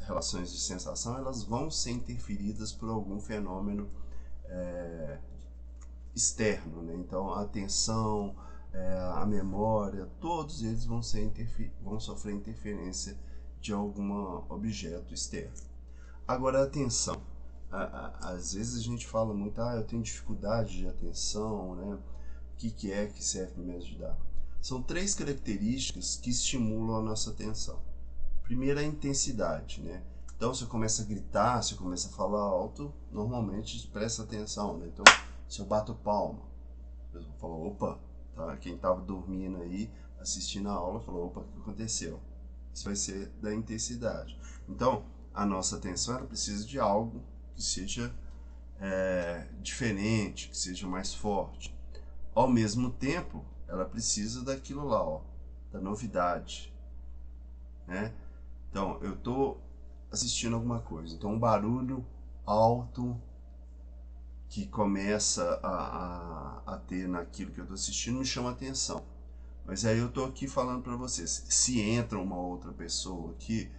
relações de sensação, elas vão ser interferidas por algum fenômeno externo, né? Então a atenção, a memória, todos eles vão sofrer interferência de algum objeto externo. Agora a atenção, às vezes a gente fala muito, eu tenho dificuldade de atenção, né? O que é que serve para me ajudar? São 3 características que estimulam a nossa atenção. Primeiro, a intensidade, né? Então, se eu começo a gritar, se eu começo a falar alto, normalmente presta atenção, né? Então, se eu bato palma, eu vou falar, opa, tá? Quem estava dormindo aí, assistindo a aula, falou, opa, o que aconteceu? Isso vai ser da intensidade. Então, a nossa atenção, ela precisa de algo que seja diferente, que seja mais forte. Ao mesmo tempo, ela precisa daquilo lá, ó, da novidade, né? Então, eu estou assistindo alguma coisa, então um barulho alto que começa a ter naquilo que eu estou assistindo me chama atenção. Mas aí eu estou aqui falando para vocês, se entra uma outra pessoa aqui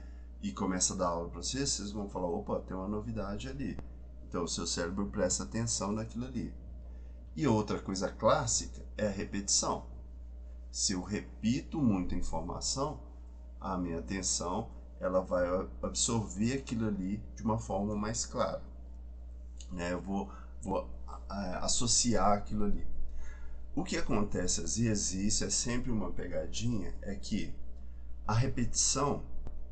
e começa a dar aula para vocês, vocês vão falar, opa, tem uma novidade ali. Então o seu cérebro presta atenção naquilo ali. E outra coisa clássica é a repetição. Se eu repito muita informação, a minha atenção ela vai absorver aquilo ali de uma forma mais clara, né? Eu vou associar aquilo ali. O que acontece às vezes, e isso é sempre uma pegadinha, é que a repetição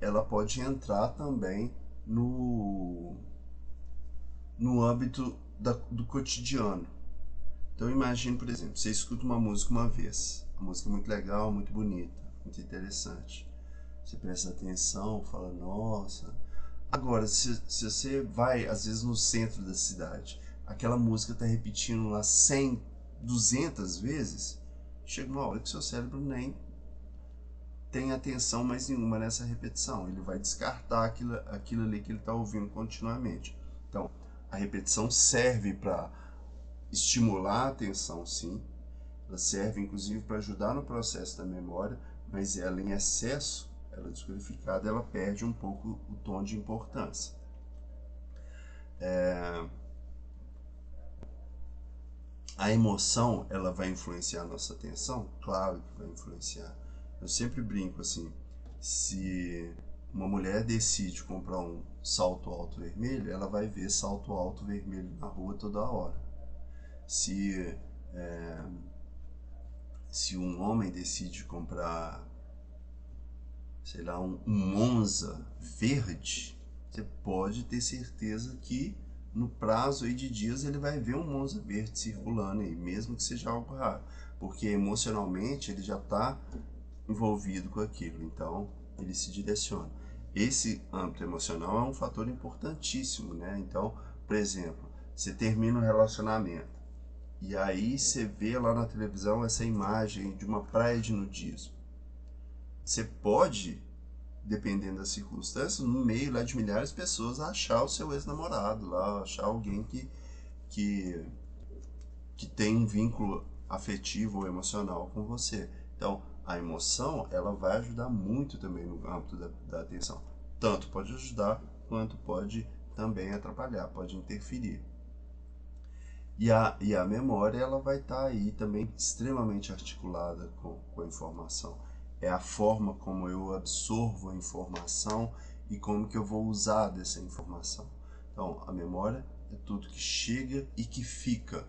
ela pode entrar também no âmbito do cotidiano. Então imagine, por exemplo, você escuta uma música uma vez, a música é muito legal, muito bonita, muito interessante. Você presta atenção, fala, nossa. Agora, se você vai, às vezes, no centro da cidade, aquela música está repetindo lá 100, 200 vezes, chega uma hora que seu cérebro nem tem atenção mais nenhuma nessa repetição. Ele vai descartar aquilo ali que ele está ouvindo continuamente. Então, a repetição serve para estimular a atenção, sim. Ela serve, inclusive, para ajudar no processo da memória, mas ela em excesso, ela desqualificada, ela perde um pouco o tom de importância. A emoção, ela vai influenciar a nossa atenção? Claro que vai influenciar. Eu sempre brinco assim, se uma mulher decide comprar um salto alto vermelho, ela vai ver salto alto vermelho na rua toda hora. Se um homem decide comprar, sei lá, um Monza verde, você pode ter certeza que no prazo aí de dias ele vai ver um Monza verde circulando aí, mesmo que seja algo raro, porque emocionalmente ele já está envolvido com aquilo, então ele se direciona. Esse âmbito emocional é um fator importantíssimo, né? Então, por exemplo, você termina um relacionamento e aí você vê lá na televisão essa imagem de uma praia de nudismo. Você pode, dependendo das circunstâncias, no meio lá de milhares de pessoas, achar o seu ex-namorado lá, achar alguém que tem um vínculo afetivo ou emocional com você. Então, a emoção, ela vai ajudar muito também no âmbito da atenção. Tanto pode ajudar, quanto pode também atrapalhar, pode interferir. E a memória, ela vai estar aí também extremamente articulada com a informação. É a forma como eu absorvo a informação e como que eu vou usar dessa informação. Então, a memória é tudo que chega e que fica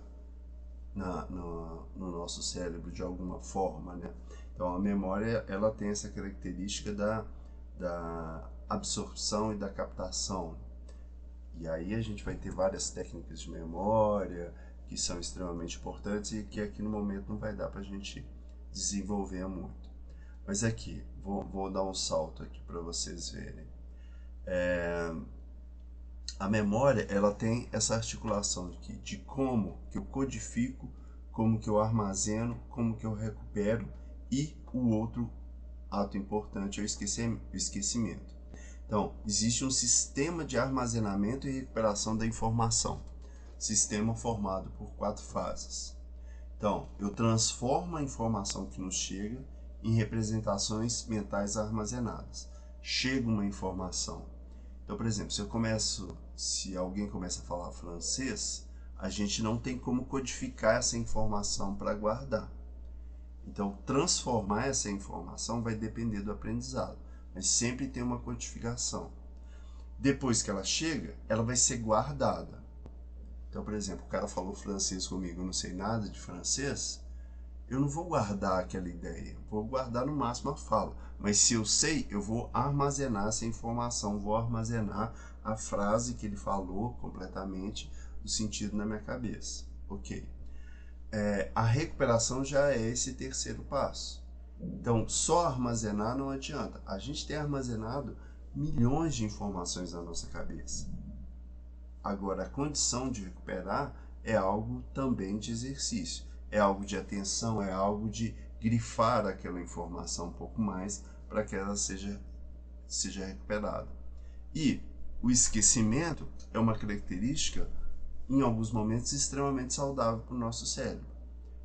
no nosso cérebro de alguma forma, né? Então, Então a memória ela tem essa característica da absorção e da captação. E aí a gente vai ter várias técnicas de memória que são extremamente importantes e que aqui no momento não vai dar para a gente desenvolver muito. Mas aqui, vou dar um salto aqui para vocês verem. A memória ela tem essa articulação de como que eu codifico, como que eu armazeno, como que eu recupero, e o outro ato importante é o esquecimento. Então, existe um sistema de armazenamento e recuperação da informação. Sistema formado por 4 fases. Então, eu transformo a informação que nos chega em representações mentais armazenadas. Chega uma informação. Então, por exemplo, se alguém começa a falar francês, a gente não tem como codificar essa informação para guardar. Então, transformar essa informação vai depender do aprendizado, mas sempre tem uma codificação. Depois que ela chega, ela vai ser guardada. Então, por exemplo, o cara falou francês comigo, eu não sei nada de francês, eu não vou guardar aquela ideia, vou guardar no máximo a fala. Mas se eu sei, eu vou armazenar essa informação, vou armazenar a frase que ele falou completamente, o sentido na minha cabeça. Ok. A recuperação já é esse terceiro passo. Então, só armazenar não adianta. A gente tem armazenado milhões de informações na nossa cabeça. Agora, a condição de recuperar é algo também de exercício. É algo de atenção, é algo de grifar aquela informação um pouco mais para que ela seja recuperada. E o esquecimento é uma característica, em alguns momentos, extremamente saudável para o nosso cérebro.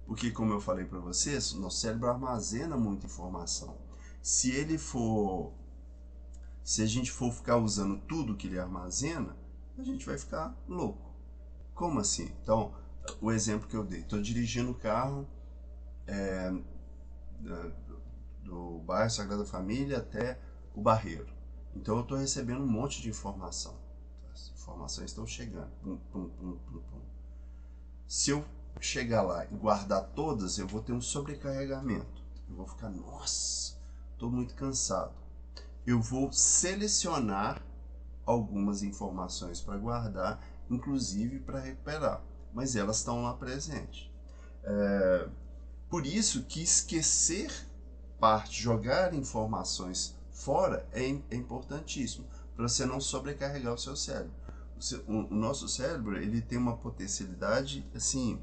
Porque, como eu falei para vocês, o nosso cérebro armazena muita informação. Se a gente for ficar usando tudo que ele armazena, a gente vai ficar louco. Como assim? Então, o exemplo que eu dei, estou dirigindo o carro do bairro Sagrada Família até o Barreiro. Então eu estou recebendo um monte de informação. As informações estão chegando. Pum, pum, pum, pum, pum. Se eu chegar lá e guardar todas, eu vou ter um sobrecarregamento. Eu vou ficar, nossa, estou muito cansado. Eu vou selecionar algumas informações para guardar, inclusive para recuperar, mas elas estão lá presentes. Por isso que esquecer parte, jogar informações fora é importantíssimo, para você não sobrecarregar o seu cérebro. O nosso cérebro ele tem uma potencialidade assim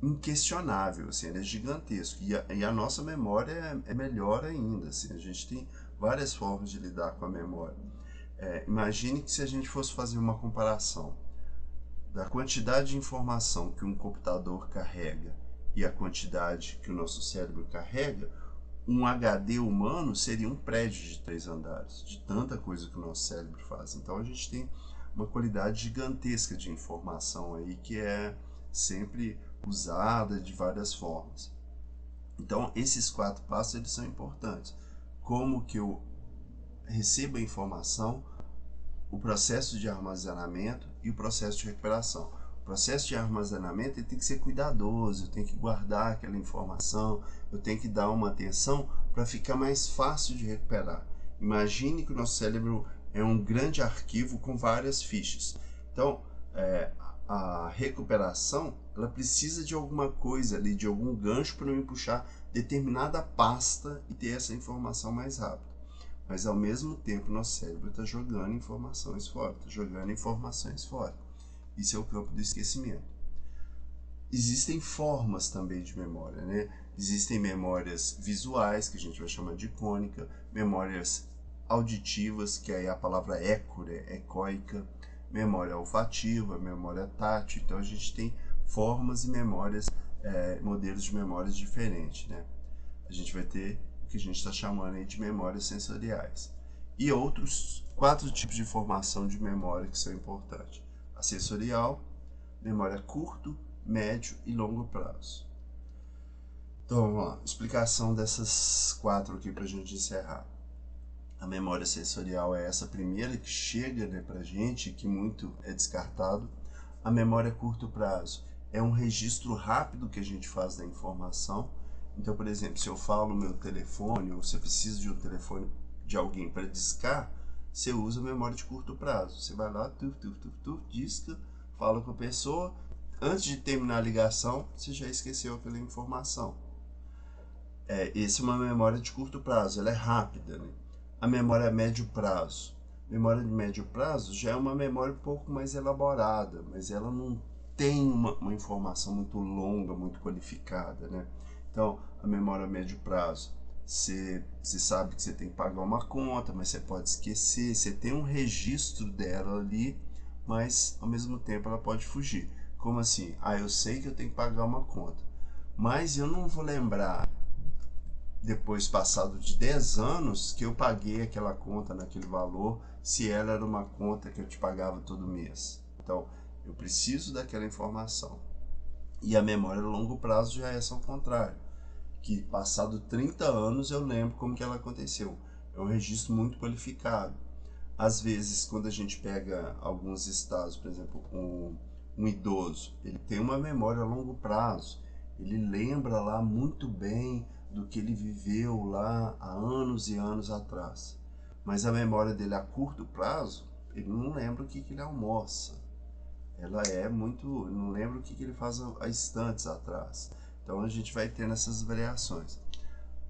inquestionável, assim, ele é gigantesco, e a nossa memória é melhor ainda, assim, a gente tem várias formas de lidar com a memória. Imagine que se a gente fosse fazer uma comparação da quantidade de informação que um computador carrega e a quantidade que o nosso cérebro carrega, um HD humano seria um prédio de 3 andares, de tanta coisa que o nosso cérebro faz. Então a gente tem uma qualidade gigantesca de informação aí que é sempre usada de várias formas. Então esses 4 passos eles são importantes. Como que eu recebo a informação, o processo de armazenamento e o processo de recuperação. O processo de armazenamento ele tem que ser cuidadoso, eu tenho que guardar aquela informação, eu tenho que dar uma atenção para ficar mais fácil de recuperar. Imagine que o nosso cérebro é um grande arquivo com várias fichas. Então, a recuperação ela precisa de alguma coisa ali, de algum gancho para me puxar determinada pasta e ter essa informação mais rápido. Mas ao mesmo tempo nosso cérebro está jogando informações fora, Isso é o campo do esquecimento. Existem formas também de memória, né? Existem memórias visuais, que a gente vai chamar de icônica, memórias auditivas, que aí a palavra ecoica, memória olfativa, memória tátil. Então a gente tem formas e memórias, modelos de memórias diferentes, né? A gente vai ter o que a gente está chamando aí de memórias sensoriais. E outros 4 tipos de formação de memória que são importantes. A sensorial, memória curto, médio e longo prazo. Então vamos lá, explicação dessas 4 aqui para a gente encerrar. A memória sensorial é essa primeira que chega, né, para a gente, que muito é descartado. A memória curto prazo é um registro rápido que a gente faz da informação. Então, por exemplo, se eu falo meu telefone, ou se eu preciso de um telefone de alguém para discar, você usa memória de curto prazo. Você vai lá, disca, fala com a pessoa, antes de terminar a ligação, você já esqueceu aquela informação. Essa é uma memória de curto prazo, ela é rápida, né? A memória a médio prazo. Memória de médio prazo já é uma memória um pouco mais elaborada, mas ela não tem uma informação muito longa, muito qualificada, né? Então, a memória a médio prazo, você sabe que você tem que pagar uma conta, mas você pode esquecer, você tem um registro dela ali, mas ao mesmo tempo ela pode fugir. Como assim? Eu sei que eu tenho que pagar uma conta, mas eu não vou lembrar depois passado de 10 anos que eu paguei aquela conta naquele valor, se ela era uma conta que eu te pagava todo mês. Então, eu preciso daquela informação. E a memória a longo prazo já é ao contrário, que passado 30 anos eu lembro como que ela aconteceu. É um registro muito qualificado. Às vezes, quando a gente pega alguns estados, por exemplo, um idoso, ele tem uma memória a longo prazo, ele lembra lá muito bem do que ele viveu lá há anos e anos atrás. Mas a memória dele a curto prazo, ele não lembra o que ele almoça. Ela é muito... não lembra o que ele faz há instantes atrás. Então a gente vai tendo essas variações.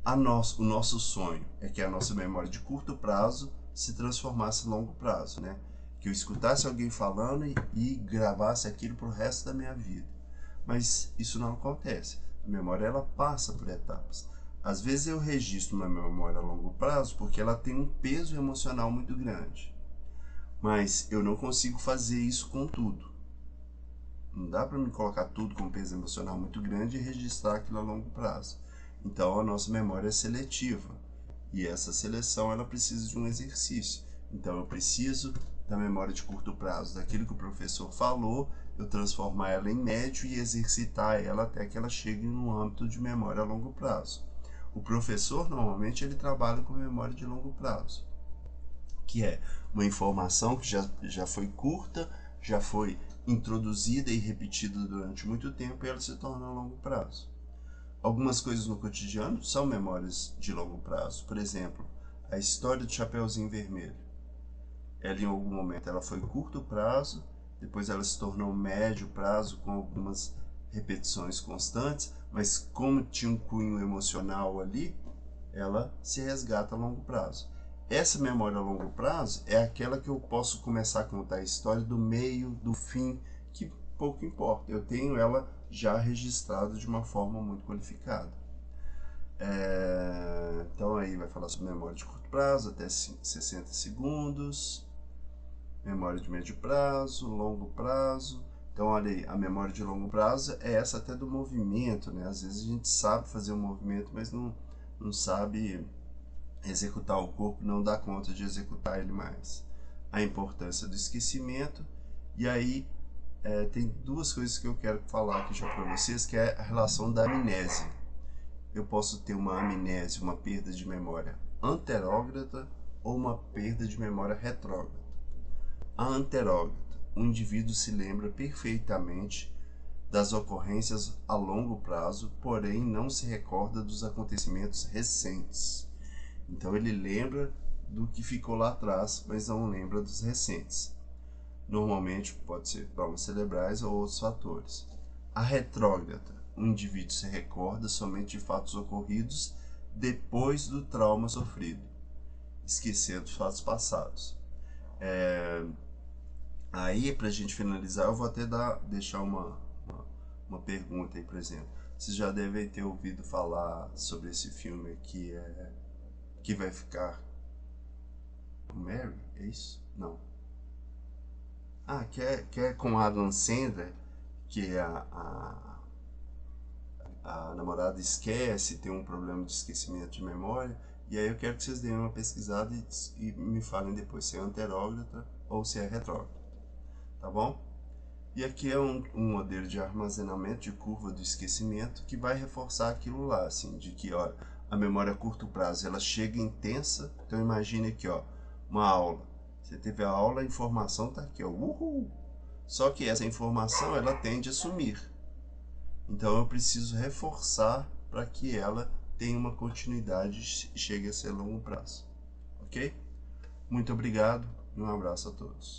O nosso sonho é que a nossa memória de curto prazo se transformasse em longo prazo, né? Que eu escutasse alguém falando e gravasse aquilo pro resto da minha vida. Mas isso não acontece. A memória, ela passa por etapas. Às vezes eu registro uma memória a longo prazo porque ela tem um peso emocional muito grande. Mas eu não consigo fazer isso com tudo. Não dá para me colocar tudo com peso emocional muito grande e registrar aquilo a longo prazo. Então a nossa memória é seletiva. E essa seleção, ela precisa de um exercício. Então eu preciso da memória de curto prazo, daquilo que o professor falou, eu transformar ela em médio e exercitar ela até que ela chegue no âmbito de memória a longo prazo. O professor, normalmente, ele trabalha com memória de longo prazo, que é uma informação que já foi curta, já foi introduzida e repetida durante muito tempo e ela se torna a longo prazo. Algumas coisas no cotidiano são memórias de longo prazo. Por exemplo, a história do Chapeuzinho Vermelho. Ela, em algum momento, ela foi curto prazo, depois ela se tornou médio prazo com algumas repetições constantes, mas como tinha um cunho emocional ali, ela se resgata a longo prazo. Essa memória a longo prazo é aquela que eu posso começar a contar a história do meio, do fim, que pouco importa. Eu tenho ela já registrada de uma forma muito qualificada. Então aí vai falar sobre memória de curto prazo, até 60 segundos, memória de médio prazo, longo prazo. Então olha aí, a memória de longo prazo é essa até do movimento, né? Às vezes a gente sabe fazer um movimento, mas não sabe executar o corpo, não dá conta de executar ele mais. A importância do esquecimento. E aí tem duas coisas que eu quero falar aqui já para vocês, que é a relação da amnésia. Eu posso ter uma amnésia, uma perda de memória anterógrada ou uma perda de memória retrógrada. A anterógrada, o indivíduo se lembra perfeitamente das ocorrências a longo prazo, porém não se recorda dos acontecimentos recentes. Então ele lembra do que ficou lá atrás, mas não lembra dos recentes. Normalmente pode ser traumas cerebrais ou outros fatores. A retrógrada, o indivíduo se recorda somente de fatos ocorridos depois do trauma sofrido, esquecendo os fatos passados. Aí, para a gente finalizar, eu vou até deixar uma pergunta aí, por exemplo. Vocês já devem ter ouvido falar sobre esse filme aqui, que vai ficar Mary, é isso? Não. Que é com Adam Sandler, que a namorada esquece, tem um problema de esquecimento de memória. E aí eu quero que vocês deem uma pesquisada e me falem depois se é anterógrada ou se é retrógrada. Tá bom? E aqui é um modelo de armazenamento de curva do esquecimento que vai reforçar aquilo lá, assim, de que, ó, a memória a curto prazo, ela chega intensa. Então imagine aqui, ó, uma aula. Você teve a aula, a informação tá aqui, ó, uhul! Só que essa informação, ela tende a sumir. Então eu preciso reforçar para que ela tenha uma continuidade e chegue a ser longo prazo. Ok? Muito obrigado e um abraço a todos.